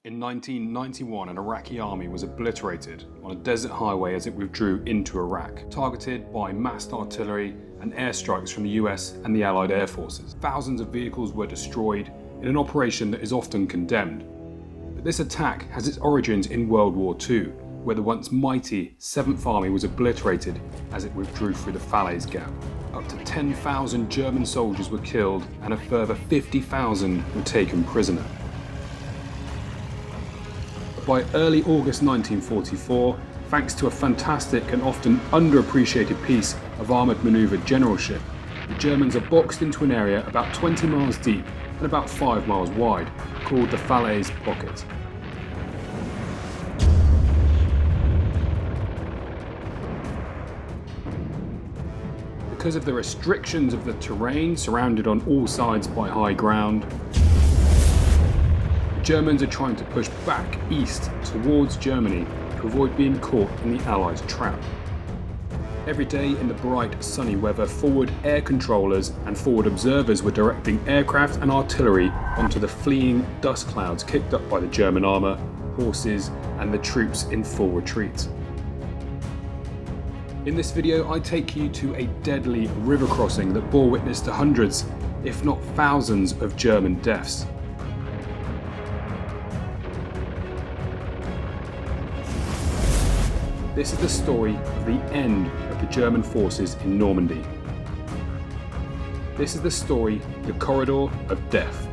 In 1991, an Iraqi army was obliterated on a desert highway as it withdrew into Iraq, targeted by massed artillery and airstrikes from the US and the Allied air forces. Thousands of vehicles were destroyed in an operation that is often condemned. But this attack has its origins in World War II, where the once mighty 7th Army was obliterated as it withdrew through the Falaise Gap. Up to 10,000 German soldiers were killed and a further 50,000 were taken prisoner. By early August 1944, thanks to a fantastic and often underappreciated piece of armoured manoeuvre generalship, the Germans are boxed into an area about 20 miles deep and about 5 miles wide, called the Falaise Pocket. Because of the restrictions of the terrain, surrounded on all sides by high ground, Germans are trying to push back east towards Germany to avoid being caught in the Allies' trap. Every day in the bright, sunny weather, forward air controllers and forward observers were directing aircraft and artillery onto the fleeing dust clouds kicked up by the German armour, horses and the troops in full retreat. In this video, I take you to a deadly river crossing that bore witness to hundreds, if not thousands, of German deaths. This is the story of the end of the German forces in Normandy. This is the story, the corridor of death.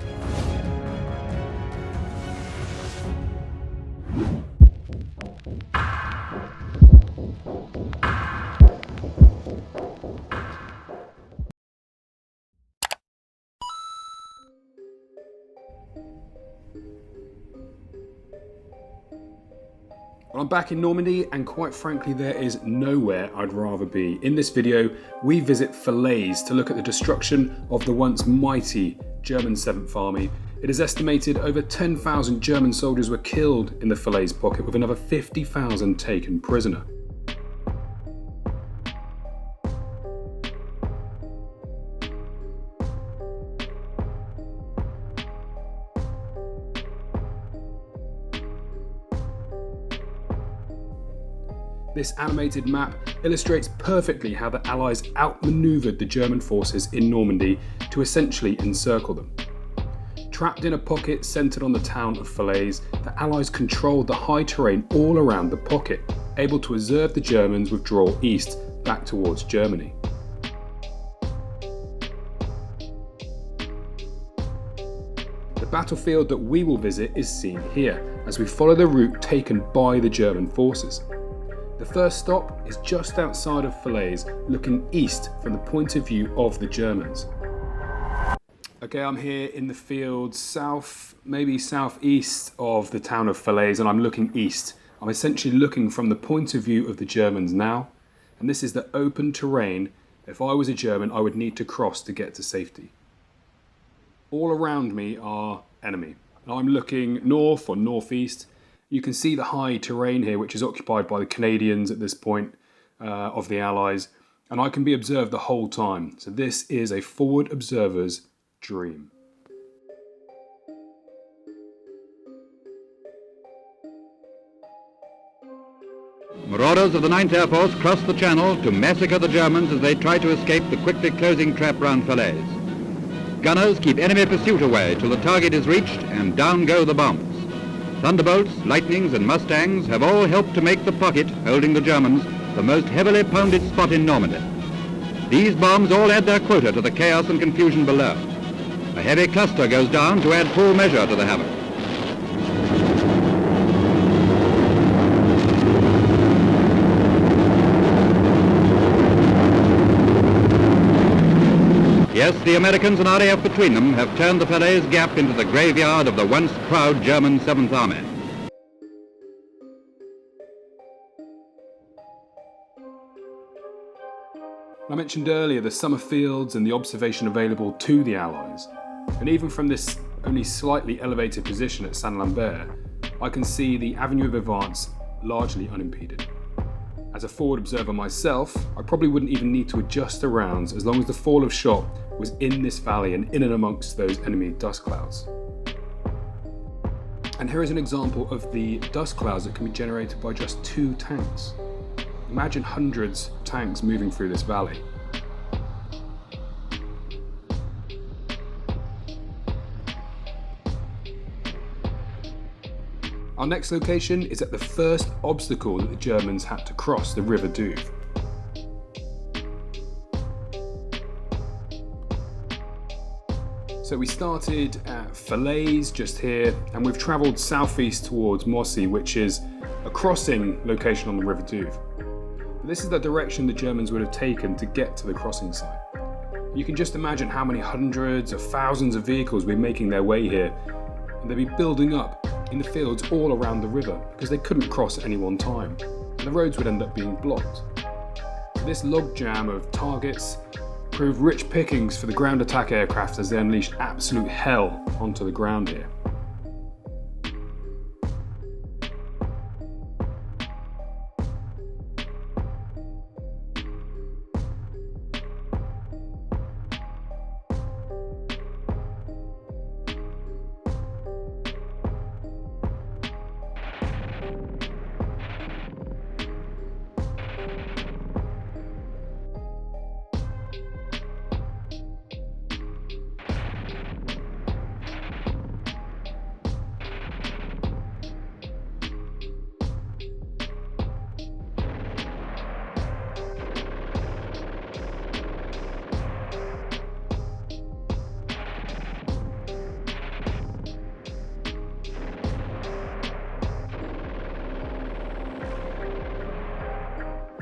Well, I'm back in Normandy, and quite frankly there is nowhere I'd rather be. In this video we visit Falaise to look at the destruction of the once mighty German 7th Army. It is estimated over 10,000 German soldiers were killed in the Falaise Pocket, with another 50,000 taken prisoner. This animated map illustrates perfectly how the Allies outmaneuvered the German forces in Normandy to essentially encircle them. Trapped in a pocket centred on the town of Falaise, the Allies controlled the high terrain all around the pocket, able to observe the Germans withdraw east back towards Germany. The battlefield that we will visit is seen here, as we follow the route taken by the German forces. The first stop is just outside of Falaise, looking east from the point of view of the Germans. Okay, I'm here in the field south, maybe southeast of the town of Falaise, and I'm looking east. I'm essentially looking from the point of view of the Germans now, and this is the open terrain. If I was a German, I would need to cross to get to safety. All around me are enemy. I'm looking north or northeast. You can see the high terrain here, which is occupied by the Canadians at this point of the Allies, and I can be observed the whole time. So this is a forward observer's dream. Marauders of the 9th Air Force cross the Channel to massacre the Germans as they try to escape the quickly closing trap round Falaise. Gunners keep enemy pursuit away till the target is reached, and down go the bombs. Thunderbolts, Lightnings and Mustangs have all helped to make the pocket, holding the Germans, the most heavily pounded spot in Normandy. These bombs all add their quota to the chaos and confusion below. A heavy cluster goes down to add full measure to the havoc. Yes, the Americans and RAF between them have turned the Falaise Gap into the graveyard of the once proud German 7th Army. I mentioned earlier the summer fields and the observation available to the Allies. And even from this only slightly elevated position at Saint-Lambert, I can see the avenue of advance largely unimpeded. As a forward observer myself, I probably wouldn't even need to adjust the rounds as long as the fall of shot was in this valley and in and amongst those enemy dust clouds. And here is an example of the dust clouds that can be generated by just 2 tanks. Imagine hundreds of tanks moving through this valley. Our next location is at the first obstacle that the Germans had to cross, the River Douve. So we started at Falaise, just here, and we've travelled southeast towards Moissy, which is a crossing location on the River Douve. This is the direction the Germans would have taken to get to the crossing site. You can just imagine how many hundreds of thousands of vehicles were making their way here, and they'd be building up in the fields all around the river because they couldn't cross at any one time, and the roads would end up being blocked. So this logjam of targets proved rich pickings for the ground attack aircraft as they unleashed absolute hell onto the ground here.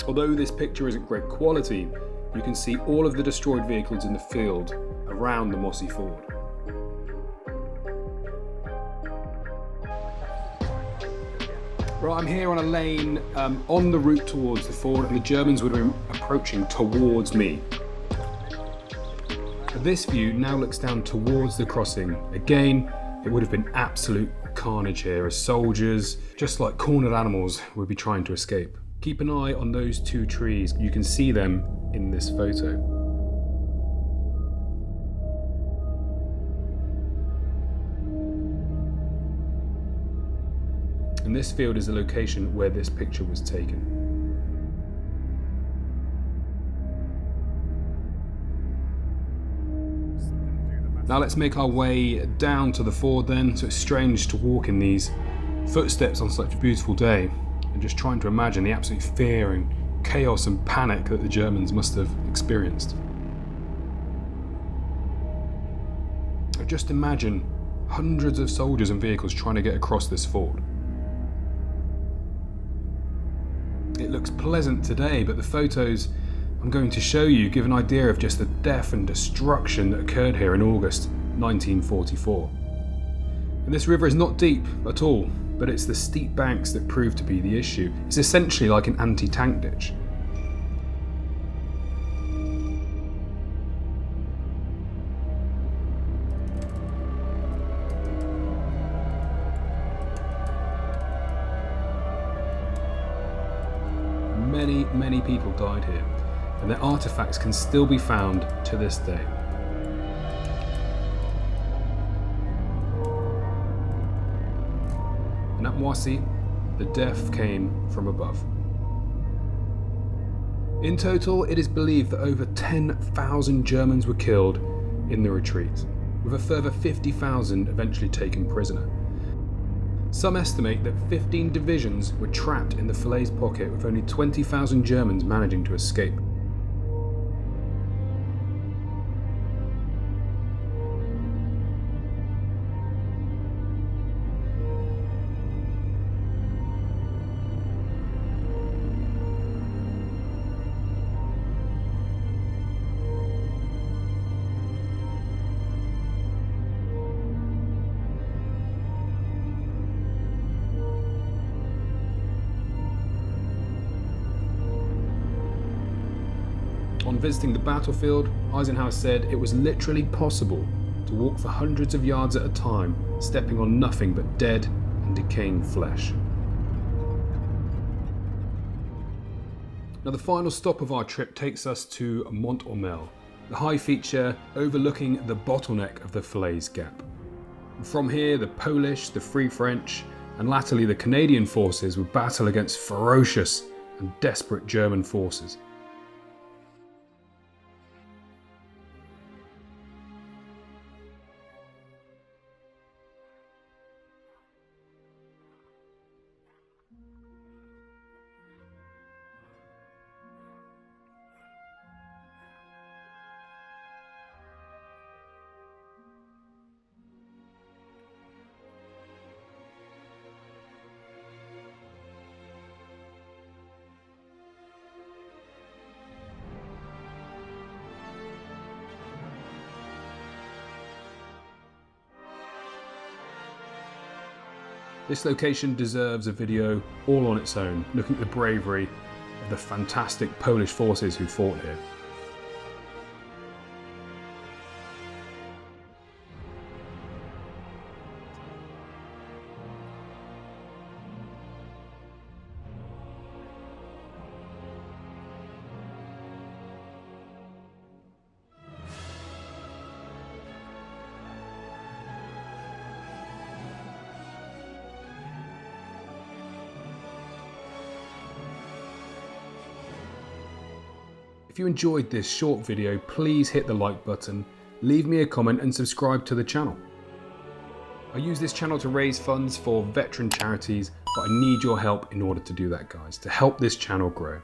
Although this picture isn't great quality, you can see all of the destroyed vehicles in the field around the Moissy Ford. Right, I'm here on a lane on the route towards the ford, and the Germans would have been approaching towards me. This view now looks down towards the crossing. Again, it would have been absolute carnage here as soldiers, just like cornered animals, would be trying to escape. Keep an eye on those 2 trees. You can see them in this photo. And this field is the location where this picture was taken. Now let's make our way down to the ford then. So it's strange to walk in these footsteps on such a beautiful day, and just trying to imagine the absolute fear and chaos and panic that the Germans must have experienced. Just imagine hundreds of soldiers and vehicles trying to get across this ford. It looks pleasant today, but the photos I'm going to show you give an idea of just the death and destruction that occurred here in August 1944. And this river is not deep at all, but it's the steep banks that prove to be the issue. It's essentially like an anti-tank ditch. Many people died here, and their artifacts can still be found to this day. And at Moissy, the death came from above. In total, it is believed that over 10,000 Germans were killed in the retreat, with a further 50,000 eventually taken prisoner. Some estimate that 15 divisions were trapped in the Falaise Pocket, with only 20,000 Germans managing to escape. On visiting the battlefield, Eisenhower said it was literally possible to walk for hundreds of yards at a time, stepping on nothing but dead and decaying flesh. Now the final stop of our trip takes us to Mont-Ormel, the high feature overlooking the bottleneck of the Falaise Gap. From here, the Polish, the Free French, and latterly the Canadian forces would battle against ferocious and desperate German forces. This location deserves a video all on its own, looking at the bravery of the fantastic Polish forces who fought here. If you enjoyed this short video, please hit the like button, leave me a comment and subscribe to the channel. I use this channel to raise funds for veteran charities, but I need your help in order to do that, guys, to help this channel grow.